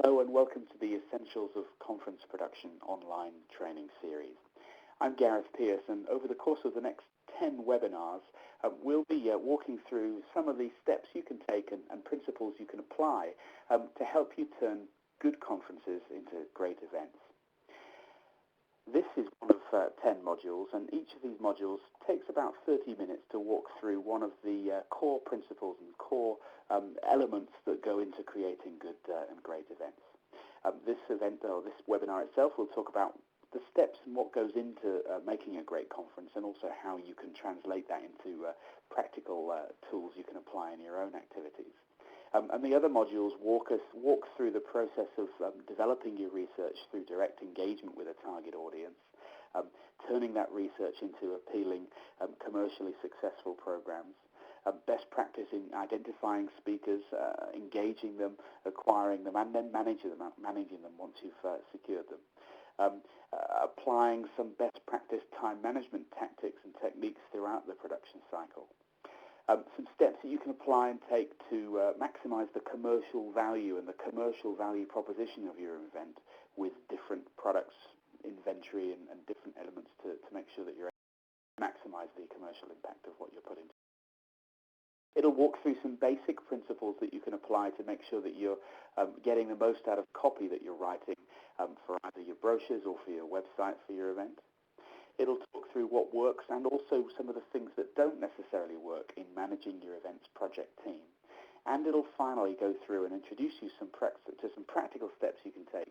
Hello and welcome to the Essentials of Conference Production online training series. I'm Gareth Pearce, and over the course of the next 10 webinars, we'll be walking through some of the steps you can take and principles you can apply to help you turn good conferences into great events. This is one of 10 modules, and each of these modules takes about 30 minutes to walk through one of the core principles and core elements that go into creating good and great events. This webinar itself will talk about the steps and what goes into making a great conference, and also how you can translate that into practical tools you can apply in your own activities. And the other modules walk through the process of developing your research through direct engagement with a target audience, turning that research into appealing, commercially successful programs, best practice in identifying speakers, engaging them, acquiring them, and then managing them once you've secured them. Applying some best practice time management tactics and techniques throughout the production cycle. Some steps that you can apply and take to maximize the commercial value and the commercial value proposition of your event with different products, inventory, and different elements to make sure that you're able to maximize the commercial impact of what you're putting. It'll walk through some basic principles that you can apply to make sure that you're getting the most out of copy that you're writing for either your brochures or for your website for your event. It'll talk through what works and also some of the things that don't necessarily work in managing your event's project team. And it'll finally go through and introduce you to some practical steps you can take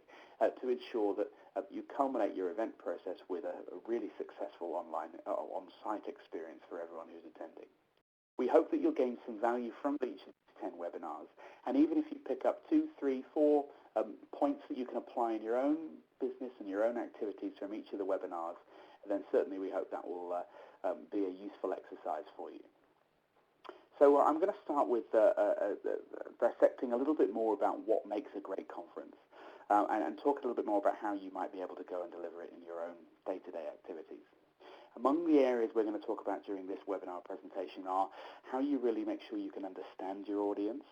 to ensure that you culminate your event process with a really successful on-site experience for everyone who's attending. We hope that you'll gain some value from each of these 10 webinars, and even if you pick up 2, 3, 4 points that you can apply in your own business and your own activities from each of the webinars, then certainly we hope that will be a useful exercise for you. So I'm going to start with dissecting a little bit more about what makes a great conference and talk a little bit more about how you might be able to go and deliver it in your own day-to-day activities. Among the areas we're going to talk about during this webinar presentation are how you really make sure you can understand your audience,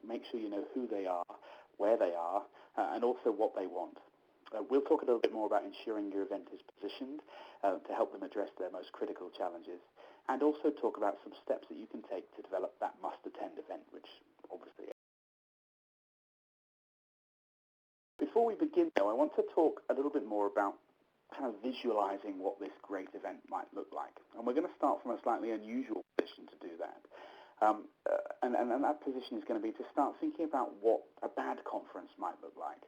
make sure you know who they are, where they are, and also what they want. We'll talk a little bit more about ensuring your event is positioned to help them address their most critical challenges, and also talk about some steps that you can take to develop that must-attend event, which obviously... Before we begin, though, I want to talk a little bit more about kind of visualizing what this great event might look like. And we're going to start from a slightly unusual position to do that. And that position is going to be to start thinking about what a bad conference might look like.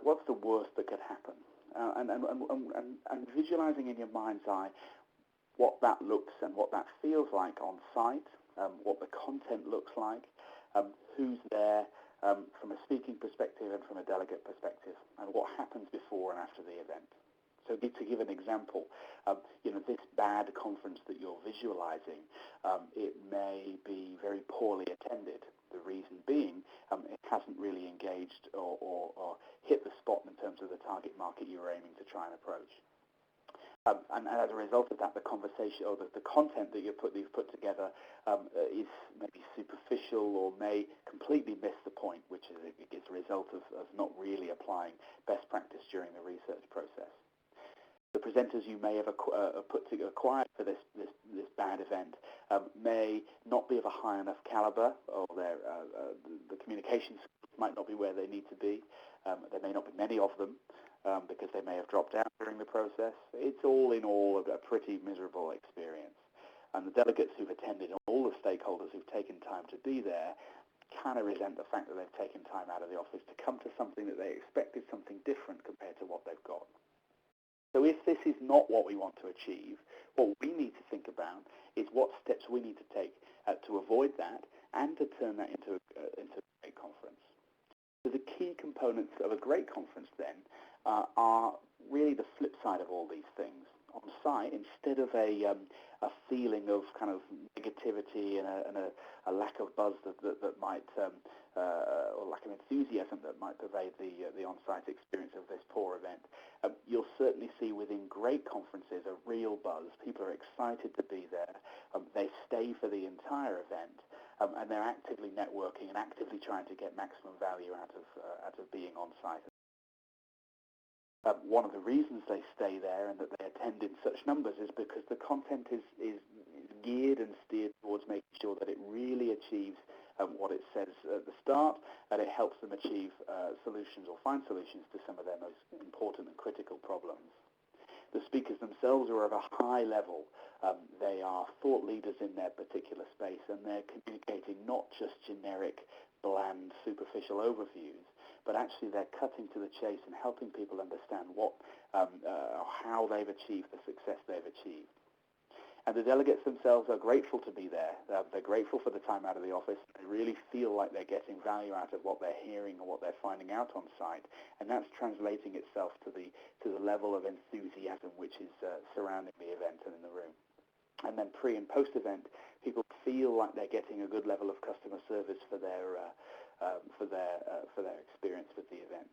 What's the worst that could happen? And visualizing in your mind's eye what that looks and what that feels like on site, what the content looks like, who's there from a speaking perspective and from a delegate perspective, and what happens before and after the event. So to give an example, this bad conference that you're visualizing, it may be very poorly attended. The reason being, it hasn't really engaged or hit the spot in terms of the target market you were aiming to try and approach. And as a result of that, the conversation or the content that you've put together is maybe superficial or may completely miss the point, which is a result of not really applying best practice during the research process. The presenters you may have acquired for this bad event may not be of a high enough caliber, or the communication skills might not be where they need to be. There may not be many of them because they may have dropped out during the process. It's all in all a pretty miserable experience. And the delegates who've attended and all the stakeholders who've taken time to be there kind of resent the fact that they've taken time out of the office to come to something that they expected something different compared to what they've got. So if this is not what we want to achieve, what we need to think about is what steps we need to take to avoid that and to turn that into a great conference. So the key components of a great conference then are really the flip side of all these things. On site, instead of a feeling of kind of negativity and a lack of buzz that might, or lack of enthusiasm that might pervade the on-site experience of this poor event, you'll certainly see within great conferences a real buzz. People are excited to be there. They stay for the entire event, and they're actively networking and actively trying to get maximum value out of being on site. One of the reasons they stay there and that they attend in such numbers is because the content is geared and steered towards making sure that it really achieves what it says at the start, and it helps them achieve solutions or find solutions to some of their most important and critical problems. The speakers themselves are of a high level. They are thought leaders in their particular space, and they're communicating not just generic, bland, superficial overviews, but actually they're cutting to the chase and helping people understand how they've achieved the success they've achieved. And the delegates themselves are grateful to be there. They're grateful for the time out of the office. They really feel like they're getting value out of what they're hearing or what they're finding out on site, and that's translating itself to the level of enthusiasm which is surrounding the event and in the room. And then pre and post event, people feel like they're getting a good level of customer service for their experience with the event.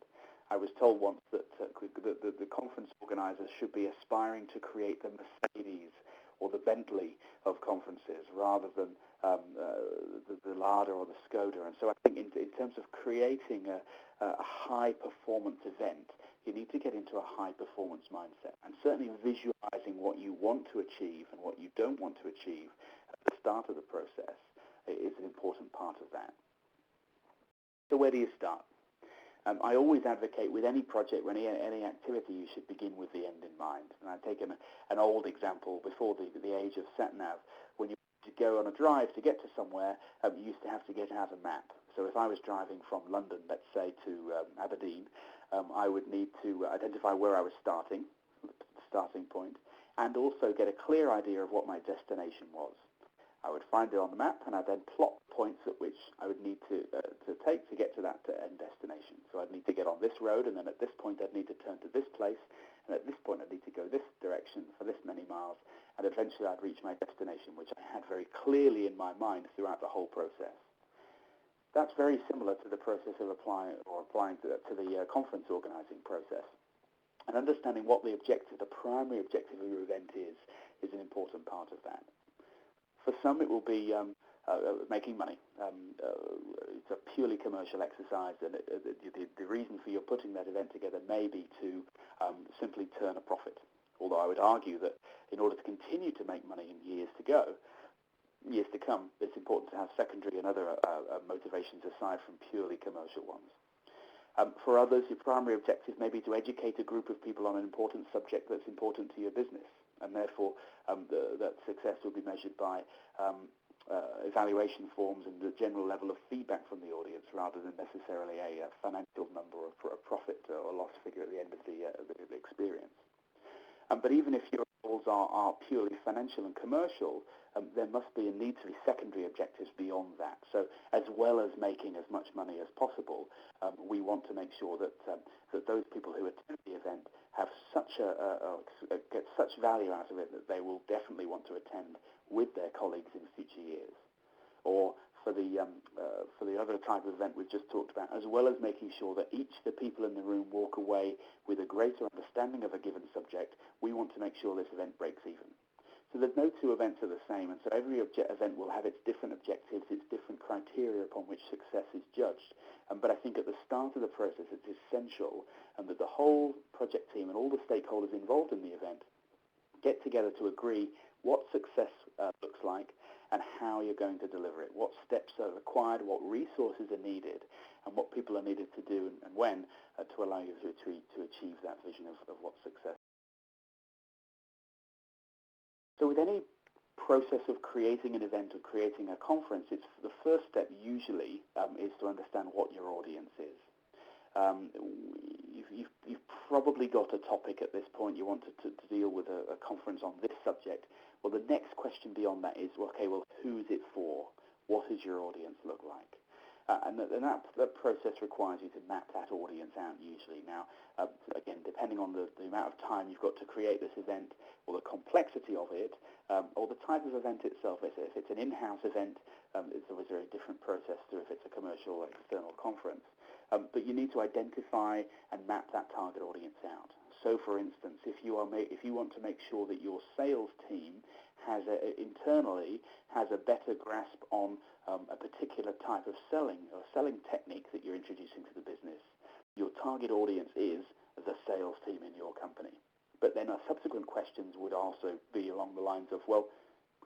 I was told once that the conference organisers should be aspiring to create the Mercedes or the Bentley of conferences rather than the Lada or the Skoda. And so I think in terms of creating a high-performance event, you need to get into a high-performance mindset. And certainly visualizing what you want to achieve and what you don't want to achieve at the start of the process is an important part of that. So where do you start? I always advocate with any project, with any activity, you should begin with the end in mind. And I've taken an old example before the age of sat-nav. When you go on a drive to get to somewhere, you used to have to get out a map. So if I was driving from London, let's say, to Aberdeen, I would need to identify where I was starting, the starting point, and also get a clear idea of what my destination was. I would find it on the map, and I'd then plot points at which I would need to take to get to that end destination. So I'd need to get on this road, and then at this point I'd need to turn to this place, and at this point I'd need to go this direction for this many miles, and eventually I'd reach my destination, which I had very clearly in my mind throughout the whole process. That's very similar to the process of applying to the conference organizing process. And understanding what the primary objective of your event is an important part of that. For some, it will be making money. It's a purely commercial exercise, and the reason for your putting that event together may be to simply turn a profit. Although I would argue that in order to continue to make money in years to come, it's important to have secondary and other motivations aside from purely commercial ones. For others, your primary objective may be to educate a group of people on an important subject that's important to your business, and therefore that success will be measured by evaluation forms and the general level of feedback from the audience rather than necessarily a financial number or a profit or loss figure at the end of the experience. But even if your goals are purely financial and commercial, there must be a need to be secondary objectives beyond that. So as well as making as much money as possible, we want to make sure that those people who attend the event have get such value out of it that they will definitely want to attend with their colleagues in future years. Or for the other type of event we've just talked about, as well as making sure that each of the people in the room walk away with a greater understanding of a given subject, we want to make sure this event breaks even. So there's no two events are the same, and so every event will have its different objectives, its different criteria upon which success is judged. But I think at the start of the process it's essential that the whole project team and all the stakeholders involved in the event get together to agree what success looks like and how you're going to deliver it, what steps are required, what resources are needed, and what people are needed to do and when to allow you to achieve that vision of what success is. So with any process of creating an event or creating a conference, it's the first step usually is to understand what your audience is. You've probably got a topic at this point you want to deal with a conference on this subject. Well, the next question beyond that is, okay, well, who's it for? What does your audience look like? And that process requires you to map that audience out usually. Now, again, depending on the amount of time you've got to create this event or the complexity of it or the type of event itself, if it's an in-house event, it's always a very different process to if it's a commercial or external conference. But you need to identify and map that target audience out. So, for instance, if you want to make sure that your sales team internally has a better grasp on a particular type of selling or selling technique that you're introducing to the business. Your target audience is the sales team in your company. But then our subsequent questions would also be along the lines of, well,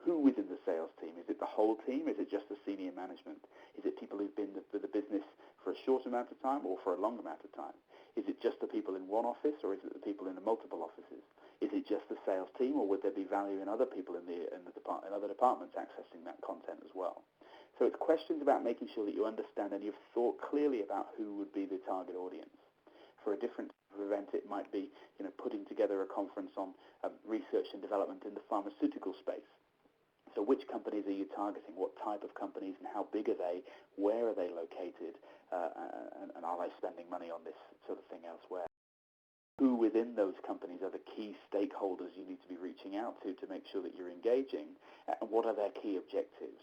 who within the sales team? Is it the whole team? Is it just the senior management? Is it people who've been with the business for a short amount of time or for a long amount of time? Is it just the people in one office, or is it the people in the multiple offices? Is it just the sales team, or would there be value in other people in other departments accessing that content as well? So it's questions about making sure that you understand and you've thought clearly about who would be the target audience. For a different event, it might be, putting together a conference on research and development in the pharmaceutical space. So which companies are you targeting? What type of companies, and how big are they? Where are they located? And are they spending money on this sort of thing elsewhere? Who within those companies are the key stakeholders you need to be reaching out to make sure that you're engaging? And what are their key objectives?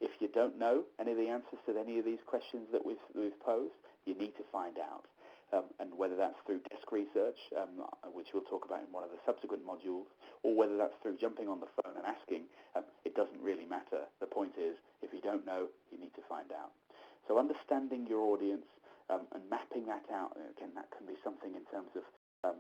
If you don't know any of the answers to any of these questions that we've posed, you need to find out. And whether that's through desk research, which we'll talk about in one of the subsequent modules, or whether that's through jumping on the phone and asking, it doesn't really matter. The point is, if you don't know, you need to find out. So understanding your audience and mapping that out, again, that can be something in terms of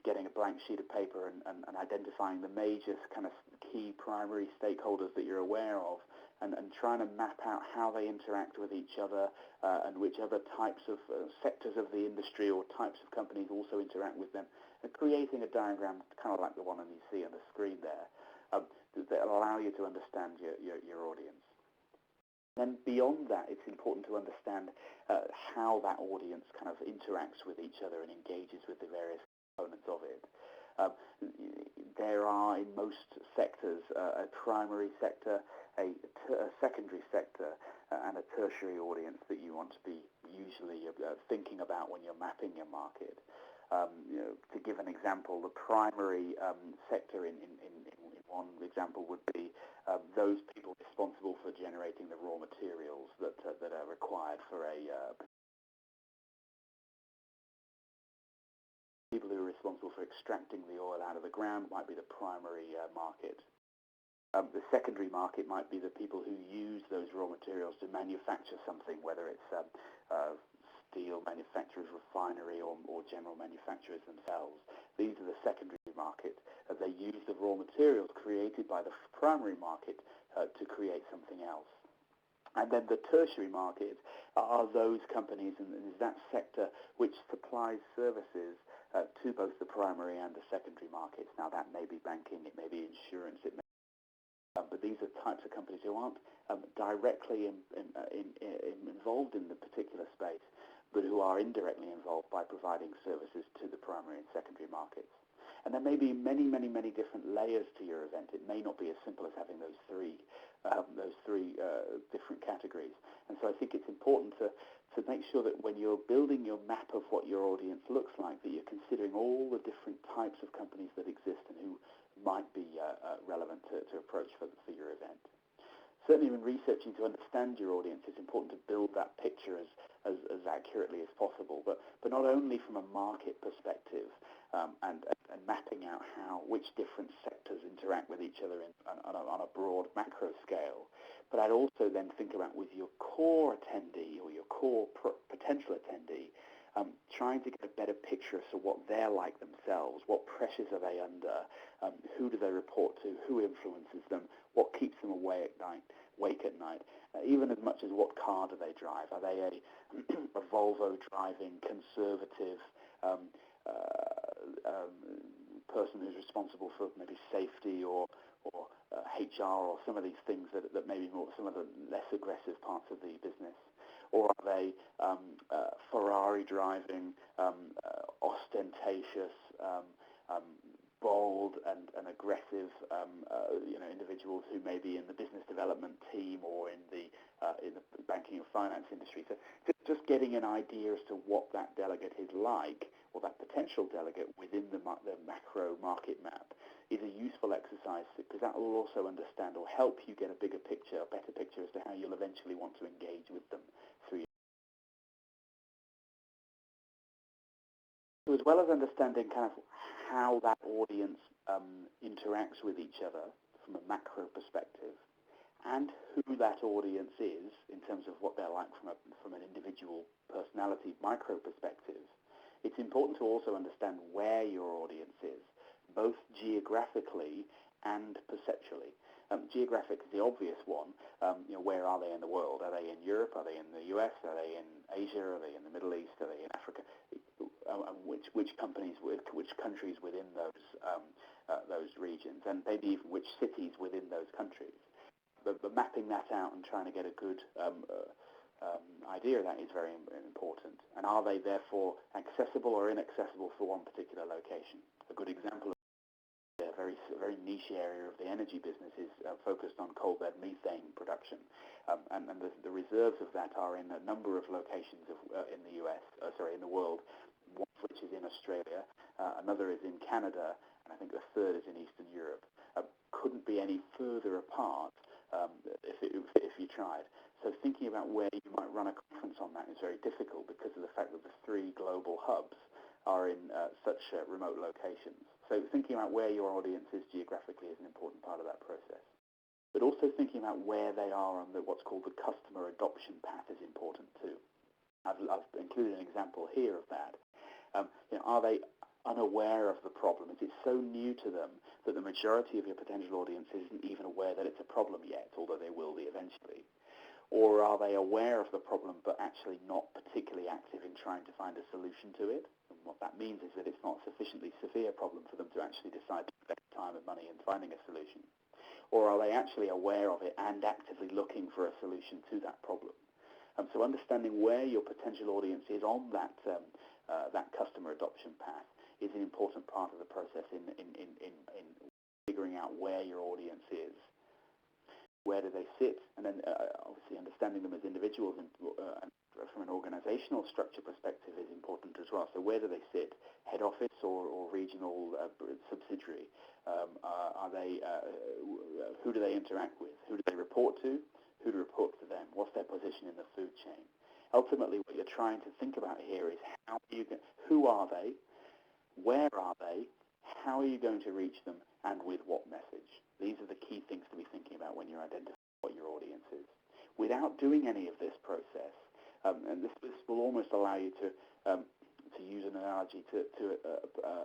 getting a blank sheet of paper and identifying the major kind of key primary stakeholders that you're aware of, and trying to map out how they interact with each other and which other types of sectors of the industry or types of companies also interact with them, and creating a diagram kind of like the one that you see on the screen there that will allow you to understand your audience. Then beyond that, it's important to understand how that audience kind of interacts with each other and engages with the various components of it. There are, in most sectors, a primary sector, a secondary sector, and a tertiary audience that you want to be usually thinking about when you're mapping your market. To give an example, the primary sector in one example would be those people responsible for generating the raw materials that are required for a people who are responsible for extracting the oil out of the ground might be the primary market. The secondary market might be the people who use those raw materials to manufacture something, whether it's steel manufacturers, refinery, or general manufacturers themselves. These are the secondary market. They use the raw materials created by the primary market to create something else. And then the tertiary market are those companies, and is that sector which supplies services to both the primary and the secondary markets. Now that may be banking, it may be insurance, it may but these are types of companies who aren't directly involved in the particular space, but who are indirectly involved by providing services to the primary and secondary markets. And there may be many, many, many different layers to your event. It may not be as simple as having those three different categories. And so I think it's important to make sure that when you're building your map of what your audience looks like, that you're considering all the different types of companies that exist and who might be relevant to approach for your event. Certainly when researching to understand your audience, it's important to build that picture as accurately as possible, but not only from a market perspective and mapping out which different sectors interact with each other on a broad macro scale, but I'd also then think about with your core attendee or your core potential attendee, trying to get a better picture as to what they're like themselves, what pressures are they under, who do they report to, who influences them, what keeps them awake at night, even as much as what car do they drive. Are they a Volvo driving conservative person who's responsible for maybe safety or HR or some of these things that maybe more some of the less aggressive parts of the business? Or are they Ferrari driving, ostentatious, bold and aggressive individuals who may be in the business development team or in the banking and finance industry? So just getting an idea as to what that delegate is like, or that potential delegate within the macro market map, is a useful exercise, because that will also understand or help you get a better picture as to how you'll eventually want to engage with them through your. So as well as understanding kind of how that audience interacts with each other from a macro perspective, and who that audience is in terms of what they're like from an individual personality micro perspective, it's important to also understand where your audience is, both geographically and perceptually. Geographic is the obvious one. Where are they in the world? Are they in Europe? Are they in the US? Are they in Asia? Are they in the Middle East? Are they in Africa? Which countries within those regions, and maybe even which cities within those countries. But mapping that out and trying to get a good idea of that is very important. And are they therefore accessible or inaccessible for one particular location? A good example of a very niche area of the energy business is focused on coal bed methane production, and the reserves of that are in a number of locations in the in the world. One of which is in Australia, another is in Canada, and I think the third is in Eastern Europe. Couldn't be any further apart if you tried. So thinking about where you might run a conference on that is very difficult because of the fact that the three global hubs are in such remote locations. So thinking about where your audience is geographically is an important part of that process. But also thinking about where they are on what's called the customer adoption path is important too. I've included an example here of that. Are they unaware of the problem? Is it so new to them that the majority of your potential audience isn't even aware that it's a problem yet, although they will be eventually? Or are they aware of the problem but actually not particularly active in trying to find a solution to it? And what that means is that it's not a sufficiently severe problem for them to actually decide to invest time and money in finding a solution. Or are they actually aware of it and actively looking for a solution to that problem? So understanding where your potential audience is on that customer adoption path is an important part of the process in figuring out where your audience is. Where do they sit? And then obviously understanding them as individuals and from an organizational structure perspective is important as well. So where do they sit? Head office or regional subsidiary? Are they? Who do they interact with? Who do they report to? Who to report to them? What's their position in the food chain? Ultimately, what you're trying to think about here is who are they? Where are they? How are you going to reach them? And with what message? These are the key things to be thinking about when you're identifying what your audience is. Without doing any of this process, and this will almost allow you to use an analogy to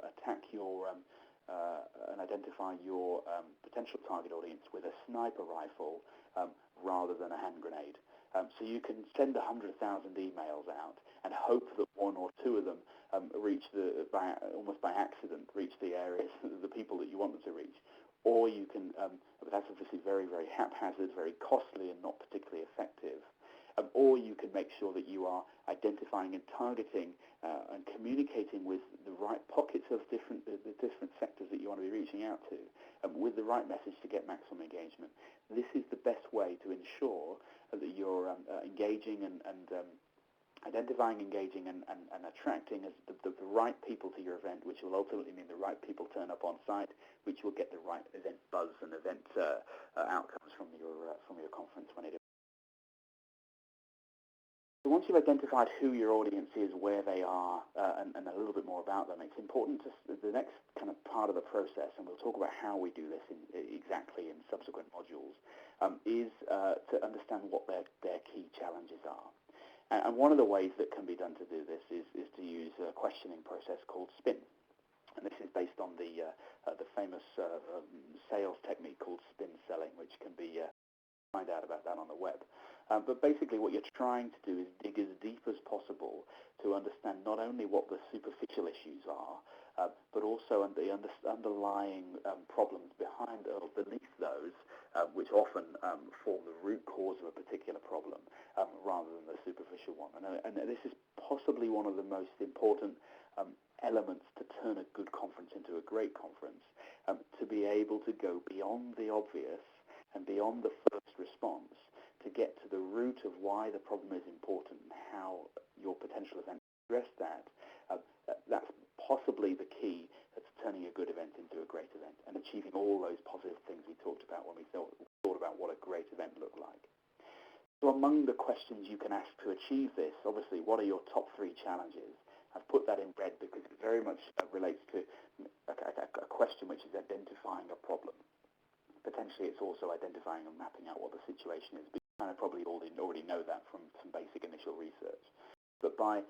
attack your and identify your potential target audience with a sniper rifle rather than a hand grenade. So you can send 100,000 emails out and hope that one or two of them reach almost by accident, reach the areas, the people that you want them to reach. Or you can, but that's obviously very, very haphazard, very costly and not particularly effective. Or you can make sure that you are identifying and targeting and communicating with the right pockets of the different sectors that you want to be reaching out to with the right message to get maximum engagement. This is the best way to ensure that you're engaging and identifying, engaging, and attracting as the right people to your event, which will ultimately mean the right people turn up on site, which will get the right event buzz and event outcomes from your conference when it. So once you've identified who your audience is, where they are, and a little bit more about them, it's important to the next kind of part of the process, and we'll talk about how we do this exactly in subsequent modules, is to understand what their key challenges are. And one of the ways that can be done to do this is to use a questioning process called SPIN. And this is based on the famous sales technique called spin selling, which can be find out about that on the web. But basically what you're trying to do is dig as deep as possible to understand not only what the superficial issues are, but also the underlying problems behind or beneath those, which often form the root cause of a particular problem rather than the superficial one. And this is possibly one of the most important elements to turn a good conference into a great conference, to be able to go beyond the obvious and beyond the first response to get to the root of why the problem is important and how your potential event address that. That's possibly the key to turning a good event into a great event and achieving all those positive things we talked about when we thought about what a great event looked like. So among the questions you can ask to achieve this, obviously, what are your top 3 challenges? I've put that in red because it very much relates to a question which is identifying a problem. Potentially it's also identifying and mapping out what the situation is. But you kind of probably already know that from some basic initial research. But by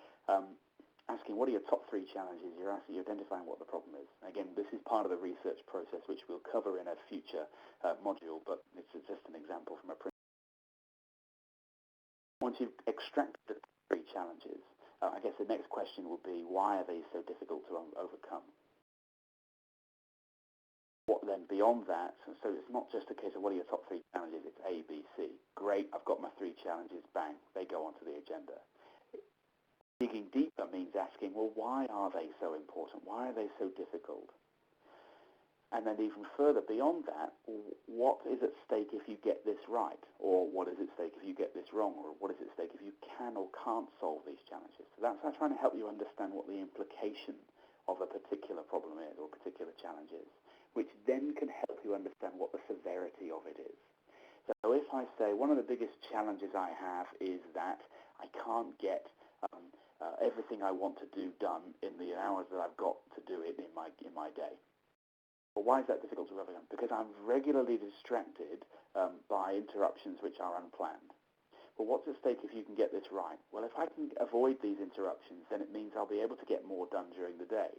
asking what are your top 3 challenges, you're identifying what the problem is. Again, this is part of the research process which we'll cover in a future module, but it's just an example from a print. Once you've extracted the 3 challenges, I guess the next question would be, why are they so difficult to overcome? What then beyond that, so it's not just a case of what are your top 3 challenges, it's A, B, C. Great, I've got my 3 challenges, bang, they go onto the agenda. Digging deeper means asking, well, why are they so important? Why are they so difficult? And then even further beyond that, what is at stake if you get this right? Or what is at stake if you get this wrong? Or what is at stake if you can or can't solve these challenges? So that's trying to help you understand what the implication of a particular problem is or a particular challenge is, which then can help you understand what the severity of it is. So if I say one of the biggest challenges I have is that I can't get everything I want to do done in the hours that I've got to do it in my day. Well, why is that difficult to overcome? Because I'm regularly distracted by interruptions which are unplanned. Well, what's at stake if you can get this right? Well, if I can avoid these interruptions, then it means I'll be able to get more done during the day.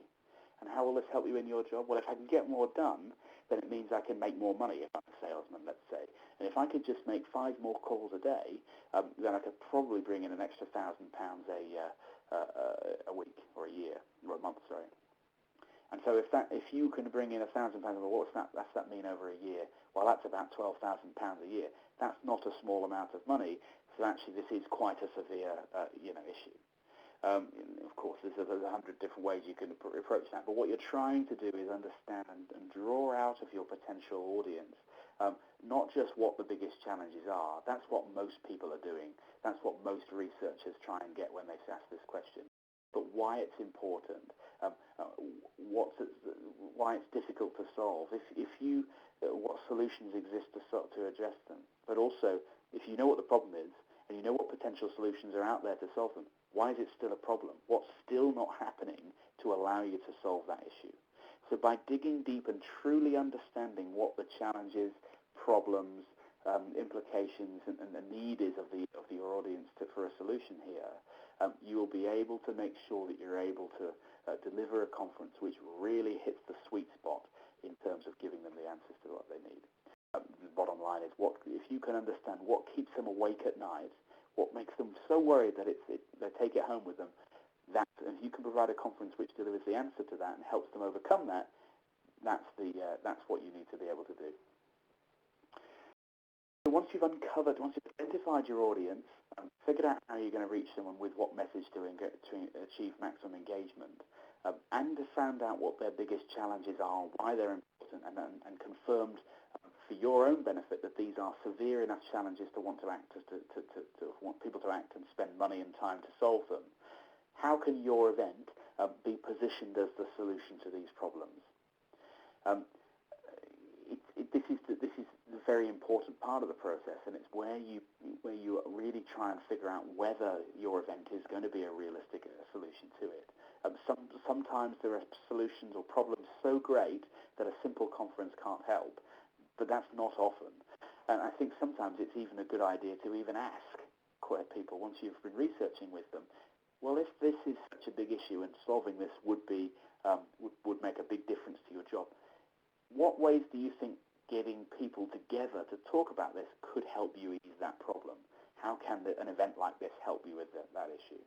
And how will this help you in your job? Well, if I can get more done, then it means I can make more money if I'm a salesman, let's say. And if I could just make 5 more calls a day, then I could probably bring in an extra £1,000 a week or a year, or a month, sorry. And so if you can bring in £1,000, well, what's that mean over a year? Well, that's about £12,000 a year. That's not a small amount of money. So actually, this is quite a severe, issue. Of course, there's 100 different ways you can approach that. But what you're trying to do is understand and draw out of your potential audience not just what the biggest challenges are. That's what most people are doing. That's what most researchers try and get when they ask this question. But why it's important, why it's difficult to solve, what solutions exist to address them. But also, if you know what the problem is and you know what potential solutions are out there to solve them, why is it still a problem? What's still not happening to allow you to solve that issue? So by digging deep and truly understanding what the challenges, problems, implications, and the need is of your audience for a solution here, you will be able to make sure that you're able to deliver a conference which really hits the sweet spot in terms of giving them the answers to what they need. The bottom line is, if you can understand what keeps them awake at night, what makes them so worried that they take it home with them, and if you can provide a conference which delivers the answer to that and helps them overcome that, that's what you need to be able to do. So once you've identified your audience, figured out how you're going to reach them and with what message to achieve maximum engagement, and found out what their biggest challenges are, why they're important, and confirmed for your own benefit that these are severe enough challenges to want to act, to want people to act and spend money and time to solve them, how can your event be positioned as the solution to these problems? This is a very important part of the process, and it's where you really try and figure out whether your event is going to be a realistic solution to it. Sometimes there are solutions or problems so great that a simple conference can't help, but that's not often. And I think sometimes it's even a good idea to even ask people, once you've been researching with them, well, if this is such a big issue and solving this would make a big difference to your job, what ways do you think getting people together to talk about this could help you ease that problem? How can an event like this help you with that issue?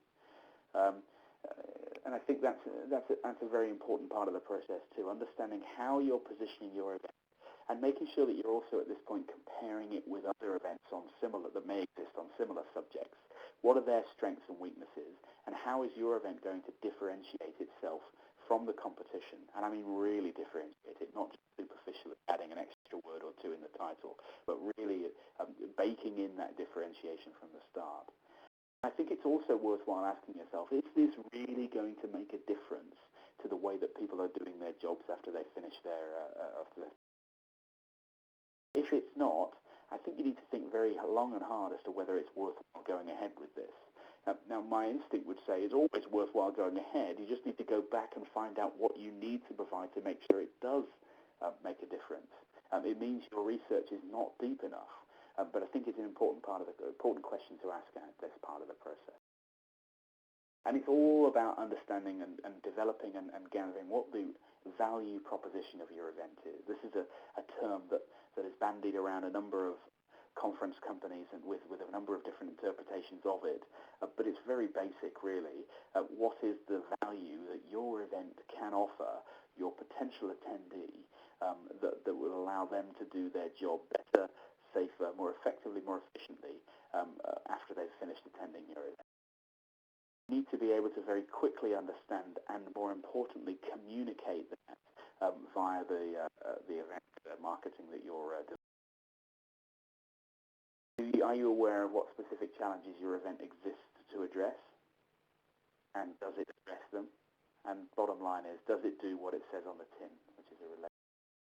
And I think that's a very important part of the process too, understanding how you're positioning your event and making sure that you're also at this point comparing it with other events that may exist on similar subjects. What are their strengths and weaknesses, and how is your event going to differentiate itself from the competition? And I mean really differentiate it, not just superficially adding an extra word or two in the title, but really baking in that differentiation from the start. I think it's also worthwhile asking yourself, is this really going to make a difference to the way that people are doing their jobs after they finish If it's not, I think you need to think very long and hard as to whether it's worthwhile going ahead with this. Now, my instinct would say it's always worthwhile going ahead. You just need to go back and find out what you need to provide to make sure it does make a difference. It means your research is not deep enough, but I think it's an important question to ask at this part of the process. And it's all about understanding and developing and gathering what the value proposition of your event is. This is a term that is bandied around a number of conference companies and with a number of different interpretations of it, but it's very basic, really. What is the value that your event can offer your potential attendee that will allow them to do their job better, safer, more effectively, more efficiently after they've finished attending your event? You need to be able to very quickly understand and, more importantly, communicate that via the event marketing that you're doing. Are you aware of what specific challenges your event exists to address? And does it address them? And bottom line is, does it do what it says on the tin, which is a relation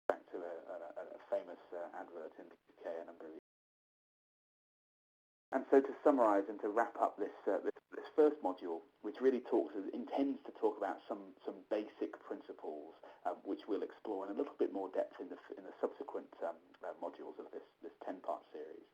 back to a famous advert in the UK a number of years. And so to summarize and to wrap up this first module, which really intends to talk about some basic principles, which we'll explore in a little bit more depth in the subsequent modules of this 10-part series.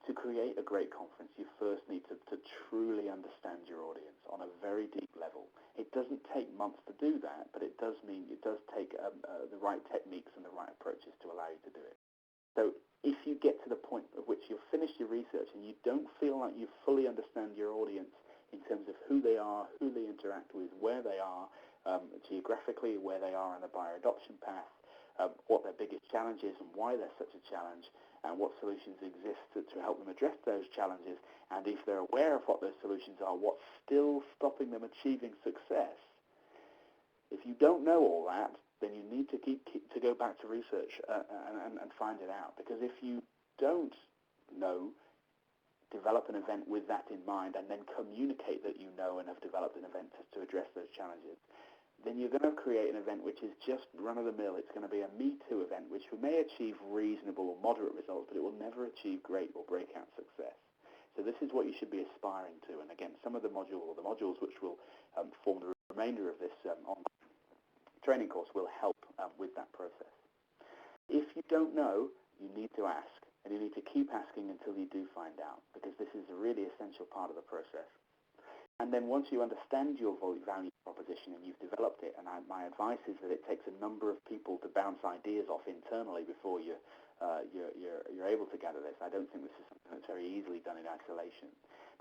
To create a great conference, you first need to truly understand your audience on a very deep level. It doesn't take months to do that, but it does take the right techniques and the right approaches to allow you to do it. So if you get to the point at which you've finished your research and you don't feel like you fully understand your audience in terms of who they are, who they interact with, where they are geographically, where they are on the buyer adoption path, what their biggest challenge is and why they're such a challenge, and what solutions exist to help them address those challenges, and if they're aware of what those solutions are, what's still stopping them achieving success. If you don't know all that, then you need to go back to research and find it out. Because if you don't know, develop an event with that in mind, and then communicate that you know and have developed an event to address those challenges, then you're going to create an event which is just run-of-the-mill. It's going to be a me-too event, which may achieve reasonable or moderate results, but it will never achieve great or breakout success. So this is what you should be aspiring to. And again, some of the modules which will form the remainder of this online training course will help with that process. If you don't know, you need to ask, and you need to keep asking until you do find out, because this is a really essential part of the process. And then once you understand your value proposition and you've developed it, and my advice is that it takes a number of people to bounce ideas off internally before you're able to gather this. I don't think this is something that's very easily done in isolation.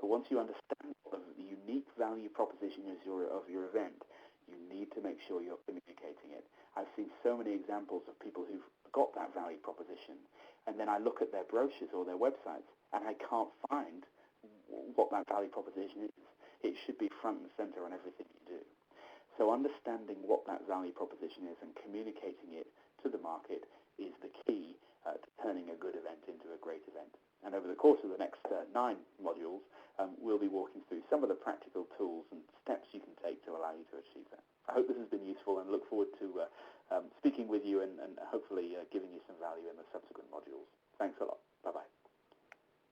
But once you understand what the unique value proposition is of your event, you need to make sure you're communicating it. I've seen so many examples of people who've got that value proposition, and then I look at their brochures or their websites, and I can't find what that value proposition is. It should be front and center on everything you do. So understanding what that value proposition is and communicating it to the market is the key to turning a good event into a great event. And over the course of the next 9 modules, we'll be walking through some of the practical tools and steps you can take to allow you to achieve that. I hope this has been useful, and look forward to speaking with you and hopefully giving you some value in the subsequent modules. Thanks a lot. Bye-bye.